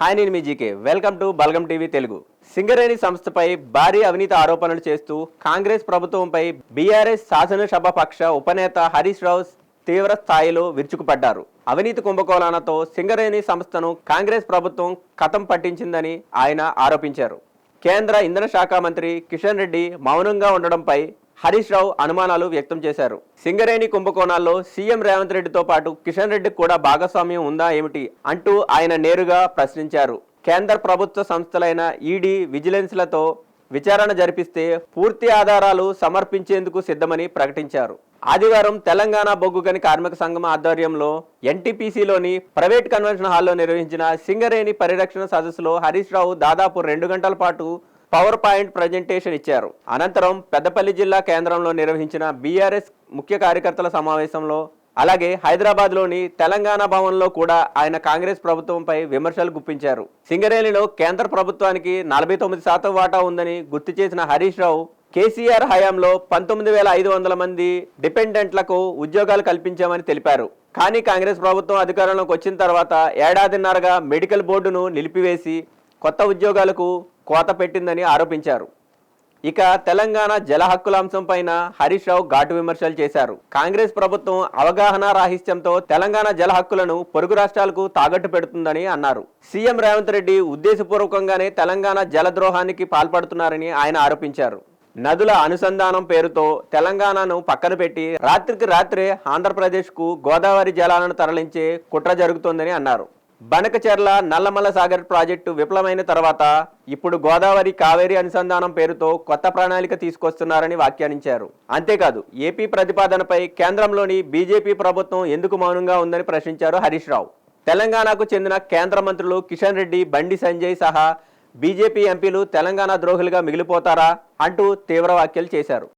Hi నేను మీ GK welcome to Bulgam TV Telugu. Singareni సంస్థపై భారీ అవినీతి ఆరోపణలు చేస్తూ కాంగ్రెస్ ప్రభుత్వంపై బీఆర్ఎస్ శాసనసభ పక్ష ఉపనేత హరీష్ రావు తీవ్ర స్థాయిలో విరుచుకుపడ్డారు. అవినీతి కుంభకోణాలతో సింగరేణి సంస్థను కాంగ్రెస్ ప్రభుత్వం కథం పట్టించిందని ఆయన ఆరోపించారు. కేంద్ర ఇంధన శాఖ మంత్రి కిషన్ రెడ్డి మౌనంగా ఉండడంపై హరీష్ రావు అనుమానాలు వ్యక్తం చేశారు. సింగరేణి కుంభకోణాల్లో సీఎం రేవంత్ రెడ్డితో పాటు కిషన్ రెడ్డికి కూడా భాగస్వామ్యం ఉందా ఏమిటి అంటూ ఆయన నేరుగా ప్రశ్నించారు. కేంద్ర ప్రభుత్వ సంస్థలైన ఈడీ, విజిలెన్స్లతో విచారణ జరిపిస్తే పూర్తి ఆధారాలు సమర్పించేందుకు సిద్ధమని ప్రకటించారు. ఆదివారం తెలంగాణ బొగ్గు గని కార్మిక సంఘం ఆధ్వర్యంలో ఎన్టీపీసీలోని ప్రైవేట్ కన్వెన్షన్ హాల్లో నిర్వహించిన సింగరేణి పరిరక్షణ సదస్సులో హరీష్ రావు దాదాపు 2 గంటల పాటు పవర్ పాయింట్ ప్రజెంటేషన్ ఇచ్చారు. అనంతరం పెద్దపల్లి జిల్లా కేంద్రంలో నిర్వహించిన బీఆర్ఎస్ ముఖ్య కార్యకర్తల సమావేశంలో, అలాగే హైదరాబాద్లోని తెలంగాణ భవన్లో కూడా ఆయన కాంగ్రెస్ ప్రభుత్వంపై విమర్శలు గుప్పించారు. సింగరేణిలో కేంద్ర ప్రభుత్వానికి 49% వాటా ఉందని గుర్తు చేసిన హరీష్ రావు, కేసీఆర్ హయాంలో 19,500 మంది డిపెండెంట్లకు ఉద్యోగాలు కల్పించామని తెలిపారు. కానీ కాంగ్రెస్ ప్రభుత్వం అధికారంలోకి వచ్చిన తర్వాత ఏడాదిన్నరగా మెడికల్ బోర్డును నిలిపివేసి కొత్త ఉద్యోగాలకు కోత పెట్టిందని ఆరోపించారు. ఇక తెలంగాణ జల హక్కుల అంశంపైన హరీష్ రావు ఘాటు విమర్శలు చేశారు. కాంగ్రెస్ ప్రభుత్వం అవగాహన రాహిత్యంతో తెలంగాణ జల హక్కులను పొరుగు రాష్ట్రాలకు తాకట్టు పెడుతుందని అన్నారు. సీఎం రేవంత్ రెడ్డి ఉద్దేశపూర్వకంగానే తెలంగాణ జలద్రోహానికి పాల్పడుతున్నారని ఆయన ఆరోపించారు. నదుల అనుసంధానం పేరుతో తెలంగాణను పక్కన పెట్టి రాత్రికి రాత్రే ఆంధ్రప్రదేశ్కు గోదావరి జలాలను తరలించే కుట్ర జరుగుతోందని అన్నారు. బనకచెర్ల నల్లమల్ల సాగర్ ప్రాజెక్టు విఫలమైన తర్వాత ఇప్పుడు గోదావరి కావేరీ అనుసంధానం పేరుతో కొత్త ప్రణాళిక తీసుకొస్తున్నారని వ్యాఖ్యానించారు. అంతేకాదు, ఏపీ ప్రతిపాదనపై కేంద్రంలోని బీజేపీ ప్రభుత్వం ఎందుకు మౌనంగా ఉందని ప్రశ్నించారు హరీష్ రావు. తెలంగాణకు చెందిన కేంద్ర మంత్రులు కిషన్ రెడ్డి, బండి సంజయ్ సహా బీజేపీ ఎంపీలు తెలంగాణ ద్రోహులుగా మిగిలిపోతారా అంటూ తీవ్ర వ్యాఖ్యలు చేశారు.